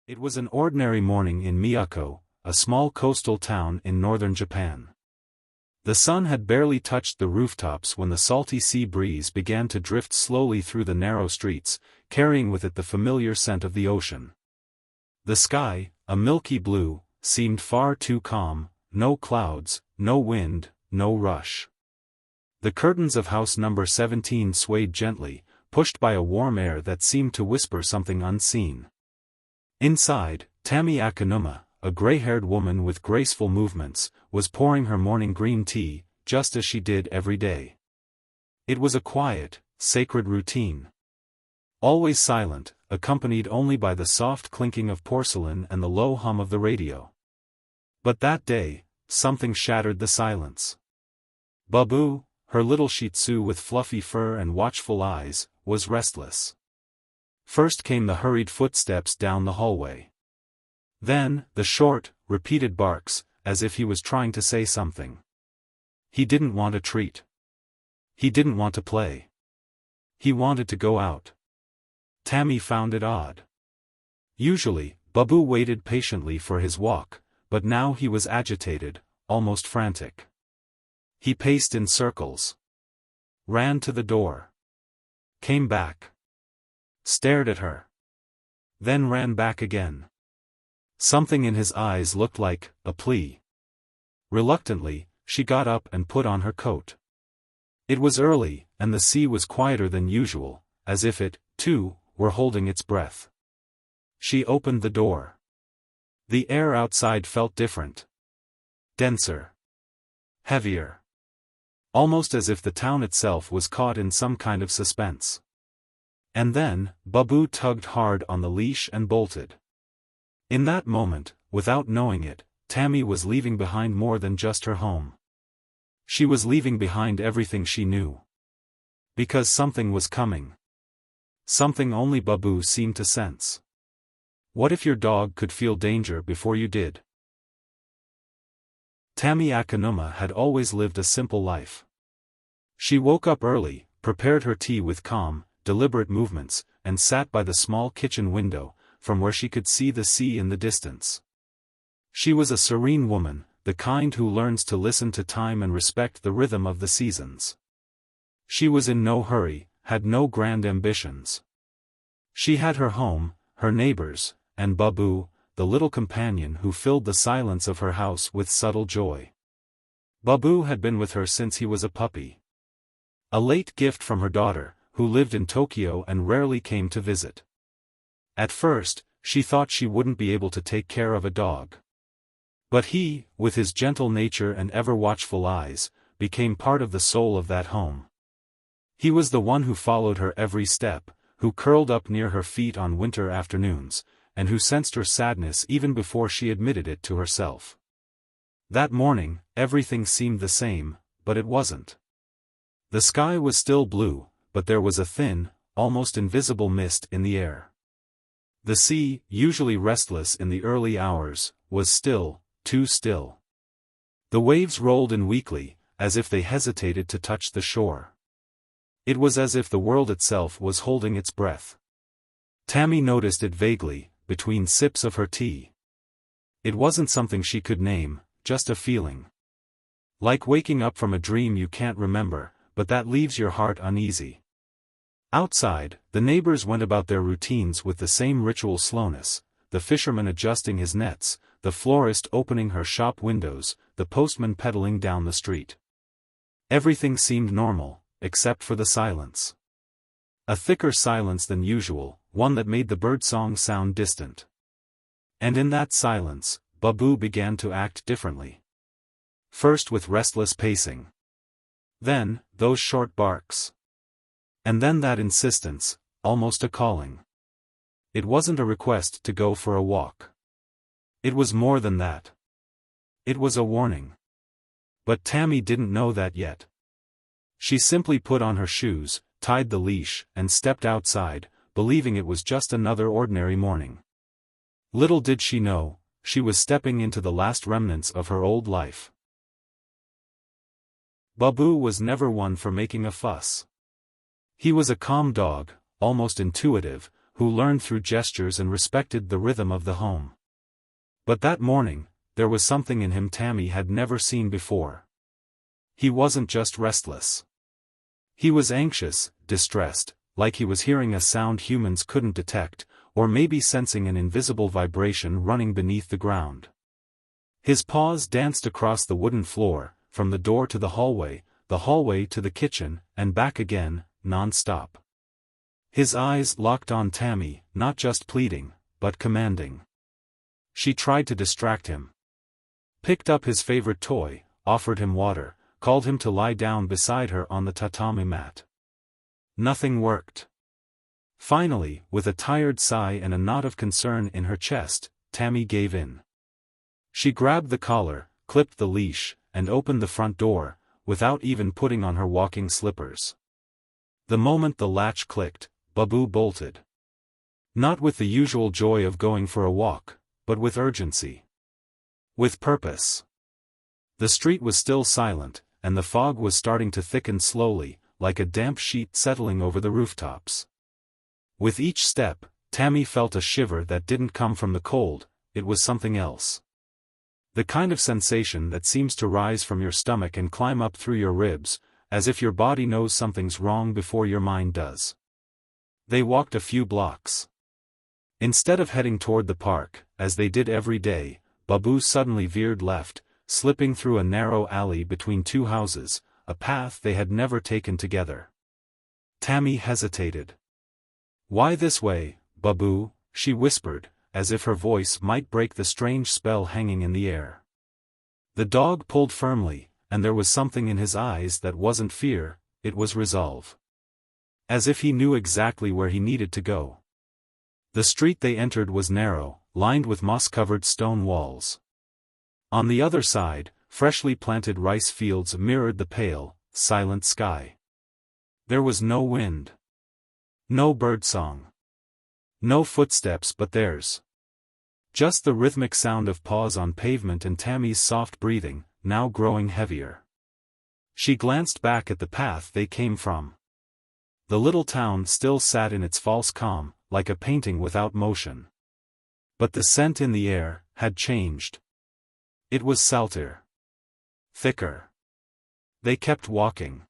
It was an ordinary morning in Miyako, a small coastal town in northern Japan. The sun had barely touched the rooftops when the salty sea breeze began to drift slowly through the narrow streets, carrying with it the familiar scent of the ocean. The sky, a milky blue, seemed far too calm, no clouds, no wind, no rush. The curtains of house number 17 swayed gently, pushed by a warm air that seemed to whisper something unseen. Inside, Tami Akanuma, a gray-haired woman with graceful movements, was pouring her morning green tea, just as she did every day. It was a quiet, sacred routine. Always silent, accompanied only by the soft clinking of porcelain and the low hum of the radio. But that day, something shattered the silence. Babu, her little Shih Tzu with fluffy fur and watchful eyes, was restless. First came the hurried footsteps down the hallway. Then, the short, repeated barks, as if he was trying to say something. He didn't want a treat. He didn't want to play. He wanted to go out. Tami found it odd. Usually, Babu waited patiently for his walk, but now he was agitated, almost frantic. He paced in circles. Ran to the door. Came back. Stared at her. Then ran back again. Something in his eyes looked like a plea. Reluctantly, she got up and put on her coat. It was early, and the sea was quieter than usual, as if it, too, were holding its breath. She opened the door. The air outside felt different. Denser. Heavier. Almost as if the town itself was caught in some kind of suspense. And then, Babu tugged hard on the leash and bolted. In that moment, without knowing it, Tami was leaving behind more than just her home. She was leaving behind everything she knew. Because something was coming. Something only Babu seemed to sense. What if your dog could feel danger before you did? Tami Akanuma had always lived a simple life. She woke up early, prepared her tea with calm, deliberate movements, and sat by the small kitchen window, from where she could see the sea in the distance. She was a serene woman, the kind who learns to listen to time and respect the rhythm of the seasons. She was in no hurry, had no grand ambitions. She had her home, her neighbors, and Babu, the little companion who filled the silence of her house with subtle joy. Babu had been with her since he was a puppy. A late gift from her daughter, who lived in Tokyo and rarely came to visit. At first, she thought she wouldn't be able to take care of a dog. But he, with his gentle nature and ever-watchful eyes, became part of the soul of that home. He was the one who followed her every step, who curled up near her feet on winter afternoons, and who sensed her sadness even before she admitted it to herself. That morning, everything seemed the same, but it wasn't. The sky was still blue, but there was a thin, almost invisible mist in the air. The sea, usually restless in the early hours, was still, too still. The waves rolled in weakly, as if they hesitated to touch the shore. It was as if the world itself was holding its breath. Tami noticed it vaguely, between sips of her tea. It wasn't something she could name, just a feeling. Like waking up from a dream you can't remember, but that leaves your heart uneasy. Outside, the neighbors went about their routines with the same ritual slowness, the fisherman adjusting his nets, the florist opening her shop windows, the postman pedaling down the street. Everything seemed normal, except for the silence. A thicker silence than usual, one that made the birdsong sound distant. And in that silence, Babu began to act differently. First with restless pacing. Then, those short barks. And then that insistence, almost a calling. It wasn't a request to go for a walk. It was more than that. It was a warning. But Tami didn't know that yet. She simply put on her shoes, tied the leash, and stepped outside, believing it was just another ordinary morning. Little did she know, she was stepping into the last remnants of her old life. Babu was never one for making a fuss. He was a calm dog, almost intuitive, who learned through gestures and respected the rhythm of the home. But that morning, there was something in him Tammy had never seen before. He wasn't just restless. He was anxious, distressed, like he was hearing a sound humans couldn't detect, or maybe sensing an invisible vibration running beneath the ground. His paws danced across the wooden floor, from the door to the hallway to the kitchen, and back again, non-stop. His eyes locked on Tammy, not just pleading, but commanding. She tried to distract him. Picked up his favorite toy, offered him water, called him to lie down beside her on the tatami mat. Nothing worked. Finally, with a tired sigh and a knot of concern in her chest, Tammy gave in. She grabbed the collar, clipped the leash, and opened the front door, without even putting on her walking slippers. The moment the latch clicked, Babu bolted. Not with the usual joy of going for a walk, but with urgency. With purpose. The street was still silent, and the fog was starting to thicken slowly, like a damp sheet settling over the rooftops. With each step, Tammy felt a shiver that didn't come from the cold, it was something else. The kind of sensation that seems to rise from your stomach and climb up through your ribs, as if your body knows something's wrong before your mind does. They walked a few blocks. Instead of heading toward the park, as they did every day, Babu suddenly veered left, slipping through a narrow alley between two houses, a path they had never taken together. Tammy hesitated. "Why this way, Babu?" she whispered, as if her voice might break the strange spell hanging in the air. The dog pulled firmly, and there was something in his eyes that wasn't fear, it was resolve. As if he knew exactly where he needed to go. The street they entered was narrow, lined with moss-covered stone walls. On the other side, freshly planted rice fields mirrored the pale, silent sky. There was no wind. No birdsong. No footsteps but theirs. Just the rhythmic sound of paws on pavement and Tammy's soft breathing, now growing heavier. She glanced back at the path they came from. The little town still sat in its false calm, like a painting without motion. But the scent in the air had changed. It was saltier. Thicker. They kept walking.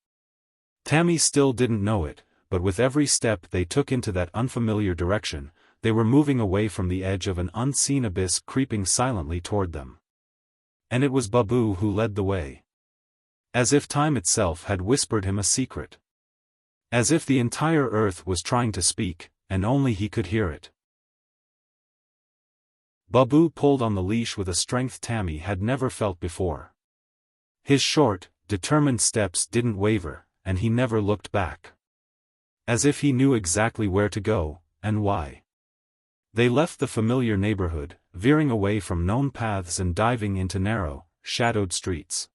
Tammy still didn't know it, but with every step they took into that unfamiliar direction, they were moving away from the edge of an unseen abyss creeping silently toward them. And it was Babu who led the way. As if time itself had whispered him a secret. As if the entire earth was trying to speak, and only he could hear it. Babu pulled on the leash with a strength Tammy had never felt before. His short, determined steps didn't waver, and he never looked back. As if he knew exactly where to go, and why. They left the familiar neighborhood, veering away from known paths and diving into narrow, shadowed streets.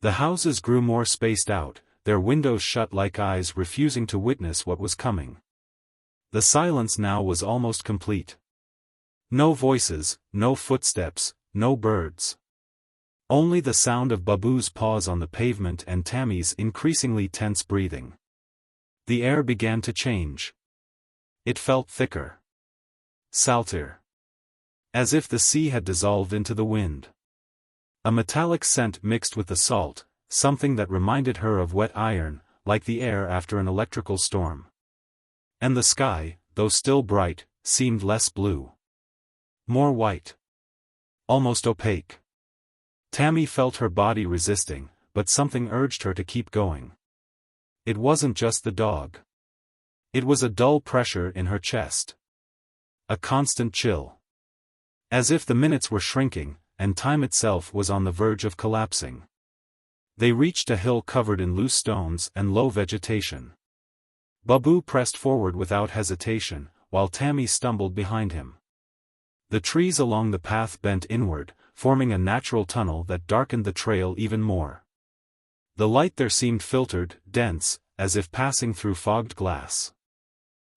The houses grew more spaced out, their windows shut like eyes refusing to witness what was coming. The silence now was almost complete. No voices, no footsteps, no birds. Only the sound of Babu's paws on the pavement and Tammy's increasingly tense breathing. The air began to change. It felt thicker. Saltier. As if the sea had dissolved into the wind. A metallic scent mixed with the salt, something that reminded her of wet iron, like the air after an electrical storm. And the sky, though still bright, seemed less blue. More white. Almost opaque. Tammy felt her body resisting, but something urged her to keep going. It wasn't just the dog. It was a dull pressure in her chest. A constant chill. As if the minutes were shrinking, and time itself was on the verge of collapsing. They reached a hill covered in loose stones and low vegetation. Babu pressed forward without hesitation, while Tammy stumbled behind him. The trees along the path bent inward, forming a natural tunnel that darkened the trail even more. The light there seemed filtered, dense, as if passing through fogged glass.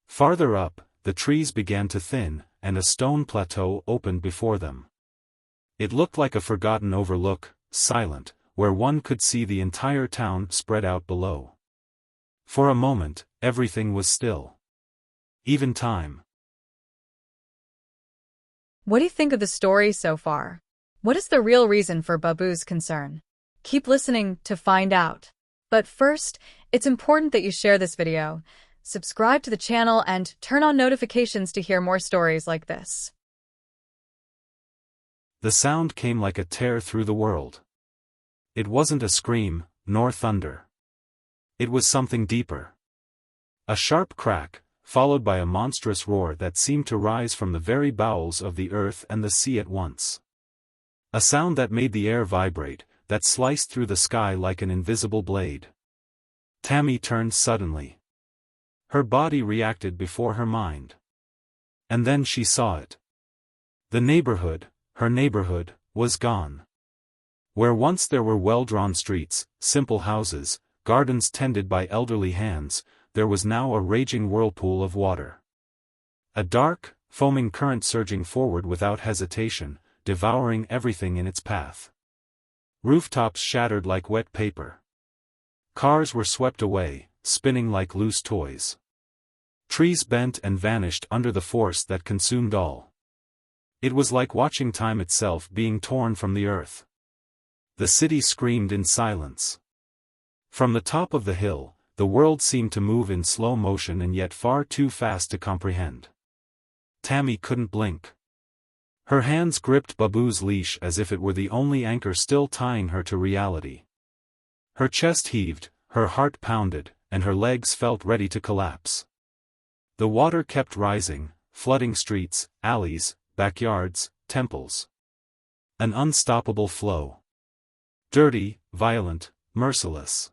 Farther up, the trees began to thin, and a stone plateau opened before them. It looked like a forgotten overlook, silent, where one could see the entire town spread out below. For a moment, everything was still. even time. What do you think of the story so far? What is the real reason for Babu's concern? Keep listening to find out. But first, it's important that you share this video, subscribe to the channel, and turn on notifications to hear more stories like this. The sound came like a tear through the world. It wasn't a scream, nor thunder. It was something deeper. A sharp crack, followed by a monstrous roar that seemed to rise from the very bowels of the earth and the sea at once. A sound that made the air vibrate, that sliced through the sky like an invisible blade. Tammy turned suddenly. Her body reacted before her mind. And then she saw it. The neighborhood, her neighborhood, was gone. Where once there were well-drawn streets, simple houses, gardens tended by elderly hands, there was now a raging whirlpool of water. A dark, foaming current surging forward without hesitation, devouring everything in its path. Rooftops shattered like wet paper. Cars were swept away, spinning like loose toys. Trees bent and vanished under the force that consumed all. It was like watching time itself being torn from the earth. The city screamed in silence. From the top of the hill, the world seemed to move in slow motion and yet far too fast to comprehend. Tammy couldn't blink. Her hands gripped Babu's leash as if it were the only anchor still tying her to reality. Her chest heaved, her heart pounded, and her legs felt ready to collapse. The water kept rising, flooding streets, alleys, backyards, temples. An unstoppable flow. Dirty, violent, merciless.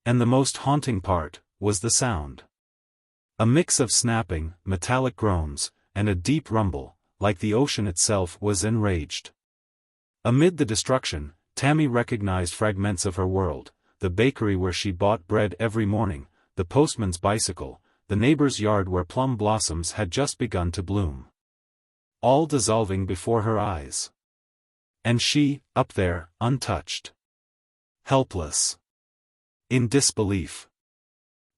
And the most haunting part was the sound. A mix of snapping, metallic groans, and a deep rumble, like the ocean itself was enraged. Amid the destruction, Tammy recognized fragments of her world: the bakery where she bought bread every morning, the postman's bicycle, the neighbor's yard where plum blossoms had just begun to bloom. All dissolving before her eyes. And she, up there, untouched. Helpless. In disbelief.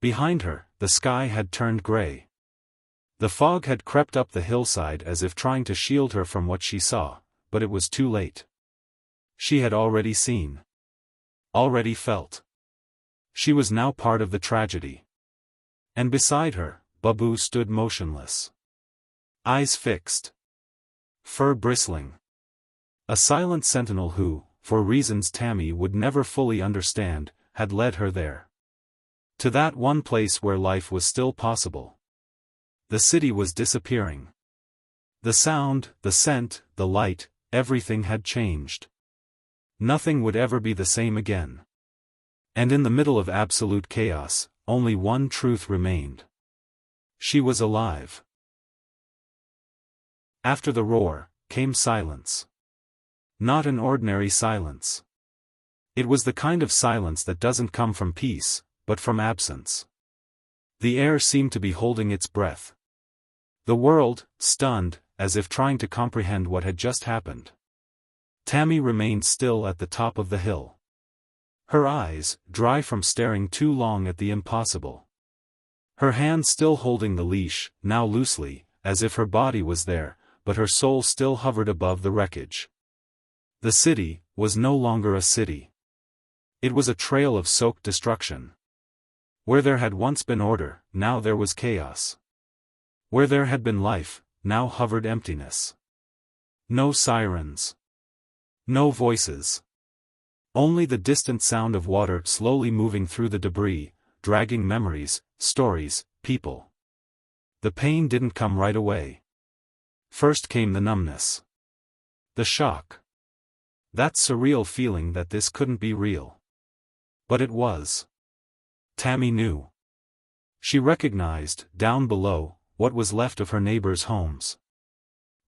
Behind her, the sky had turned gray. The fog had crept up the hillside as if trying to shield her from what she saw, but it was too late. She had already seen. Already felt. She was now part of the tragedy. And beside her, Babu stood motionless. Eyes fixed. Fur bristling. A silent sentinel who, for reasons Tammy would never fully understand, had led her there. To that one place where life was still possible. The city was disappearing. The sound, the scent, the light, everything had changed. Nothing would ever be the same again. And in the middle of absolute chaos, only one truth remained. She was alive. After the roar, came silence. Not an ordinary silence. It was the kind of silence that doesn't come from peace, but from absence. The air seemed to be holding its breath. The world, stunned, as if trying to comprehend what had just happened. Tammy remained still at the top of the hill. Her eyes, dry from staring too long at the impossible. Her hand still holding the leash, now loosely, as if her body was there, but her soul still hovered above the wreckage. The city was no longer a city. It was a trail of soaked destruction. Where there had once been order, now there was chaos. Where there had been life, now hovered emptiness. No sirens. No voices. Only the distant sound of water slowly moving through the debris, dragging memories, stories, people. The pain didn't come right away. First came the numbness. The shock. That surreal feeling that this couldn't be real. But it was. Tammy knew. She recognized, down below, what was left of her neighbors' homes.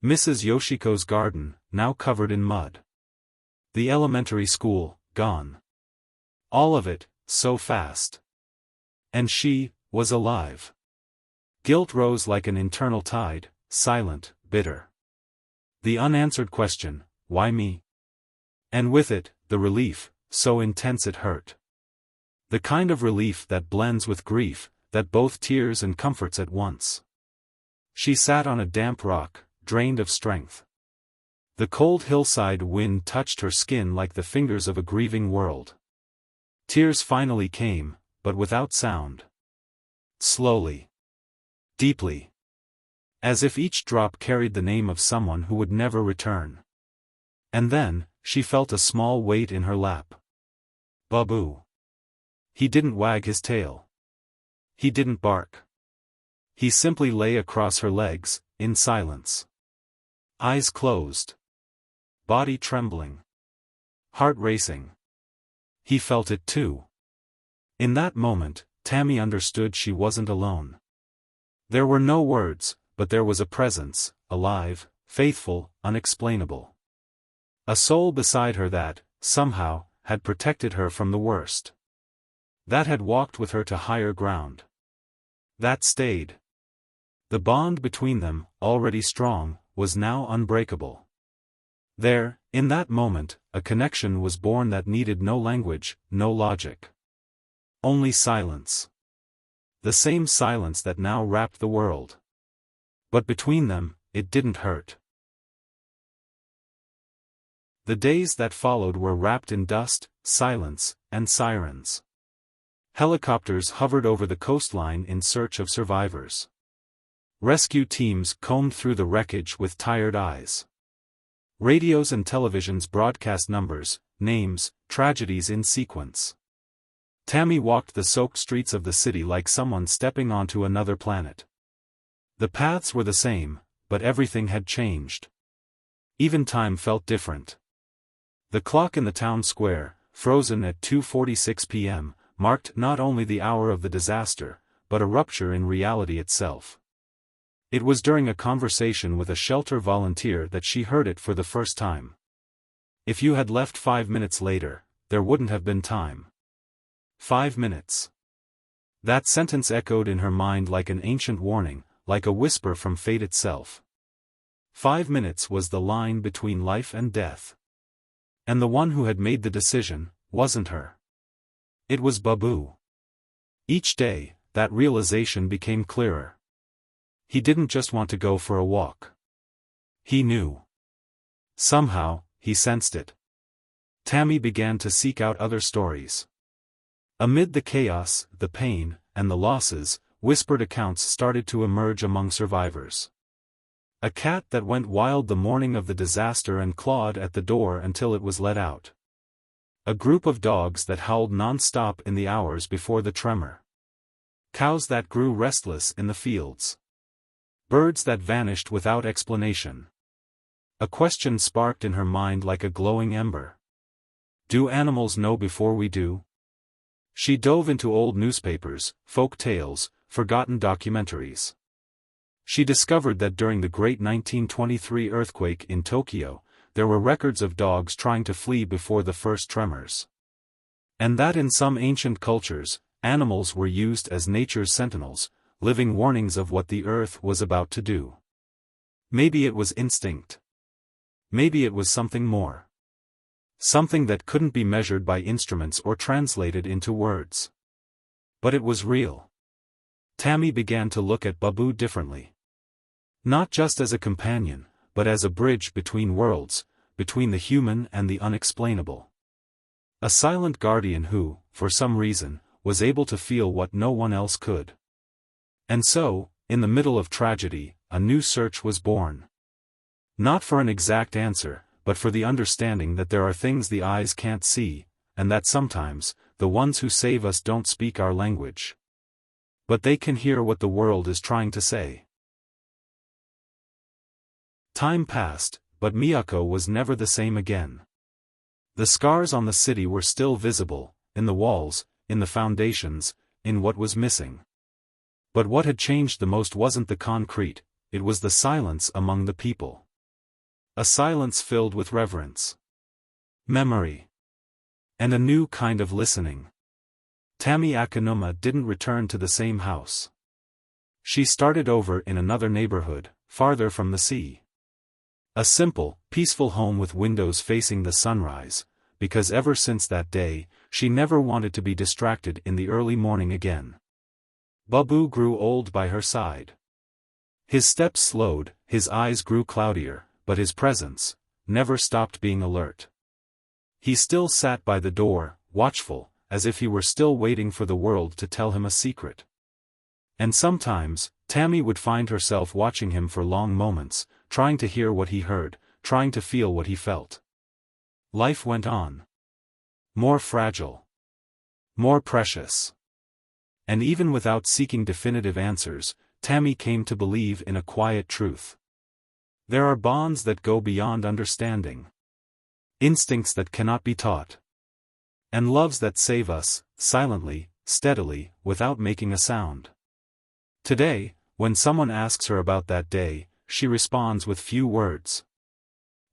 Mrs. Yoshiko's garden, now covered in mud. The elementary school, gone. All of it, so fast. And she was alive. Guilt rose like an internal tide, silent, bitter. The unanswered question, why me? And with it, the relief, so intense it hurt. The kind of relief that blends with grief, that both tears and comforts at once. She sat on a damp rock, drained of strength. The cold hillside wind touched her skin like the fingers of a grieving world. Tears finally came, but without sound. Slowly. Deeply. As if each drop carried the name of someone who would never return. And then, she felt a small weight in her lap. Babu. He didn't wag his tail. He didn't bark. He simply lay across her legs, in silence. Eyes closed. Body trembling. Heart racing. He felt it too. In that moment, Tammy understood she wasn't alone. There were no words, but there was a presence, alive, faithful, unexplainable. A soul beside her that, somehow, had protected her from the worst. That had walked with her to higher ground. That stayed. The bond between them, already strong, was now unbreakable. There, in that moment, a connection was born that needed no language, no logic. Only silence. The same silence that now wrapped the world. But between them, it didn't hurt. The days that followed were wrapped in dust, silence, and sirens. Helicopters hovered over the coastline in search of survivors. Rescue teams combed through the wreckage with tired eyes. Radios and televisions broadcast numbers, names, tragedies in sequence. Tammy walked the soaked streets of the city like someone stepping onto another planet. The paths were the same, but everything had changed. Even time felt different. The clock in the town square, frozen at 2:46 p.m., marked not only the hour of the disaster, but a rupture in reality itself. It was during a conversation with a shelter volunteer that she heard it for the first time. If you had left 5 minutes later, there wouldn't have been time. 5 minutes. That sentence echoed in her mind like an ancient warning, like a whisper from fate itself. 5 minutes was the line between life and death. And the one who had made the decision, wasn't her. It was Babu. Each day, that realization became clearer. He didn't just want to go for a walk. He knew. Somehow, he sensed it. Tammy began to seek out other stories. Amid the chaos, the pain, and the losses, whispered accounts started to emerge among survivors. A cat that went wild the morning of the disaster and clawed at the door until it was let out. A group of dogs that howled non-stop in the hours before the tremor. Cows that grew restless in the fields. Birds that vanished without explanation. A question sparked in her mind like a glowing ember. Do animals know before we do? She dove into old newspapers, folk tales, forgotten documentaries. She discovered that during the great 1923 earthquake in Tokyo, there were records of dogs trying to flee before the first tremors. And that in some ancient cultures, animals were used as nature's sentinels, living warnings of what the earth was about to do. Maybe it was instinct. Maybe it was something more. Something that couldn't be measured by instruments or translated into words. But it was real. Tammy began to look at Babu differently. Not just as a companion, but as a bridge between worlds, between the human and the unexplainable. A silent guardian who, for some reason, was able to feel what no one else could. And so, in the middle of tragedy, a new search was born. Not for an exact answer, but for the understanding that there are things the eyes can't see, and that sometimes, the ones who save us don't speak our language. But they can hear what the world is trying to say. Time passed, but Miyako was never the same again. The scars on the city were still visible, in the walls, in the foundations, in what was missing. But what had changed the most wasn't the concrete, it was the silence among the people. A silence filled with reverence. Memory. And a new kind of listening. Tammy Akanuma didn't return to the same house. She started over in another neighborhood, farther from the sea. A simple, peaceful home with windows facing the sunrise, because ever since that day, she never wanted to be distracted in the early morning again. Babu grew old by her side. His steps slowed, his eyes grew cloudier, but his presence never stopped being alert. He still sat by the door, watchful, as if he were still waiting for the world to tell him a secret. And sometimes, Tammy would find herself watching him for long moments, trying to hear what he heard, trying to feel what he felt. Life went on. More fragile. More precious. And even without seeking definitive answers, Tammy came to believe in a quiet truth. There are bonds that go beyond understanding. Instincts that cannot be taught. And loves that save us, silently, steadily, without making a sound. Today, when someone asks her about that day, she responds with few words.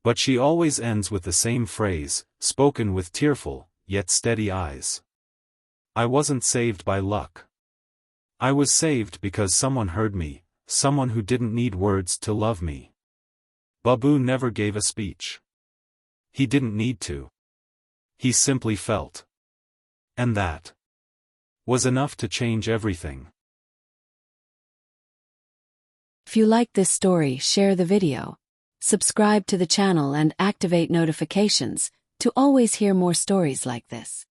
But she always ends with the same phrase, spoken with tearful, yet steady eyes. I wasn't saved by luck. I was saved because someone heard me, someone who didn't need words to love me. Babu never gave a speech. He didn't need to. He simply felt. And that was enough to change everything. If you like this story, share the video. Subscribe to the channel and activate notifications to always hear more stories like this.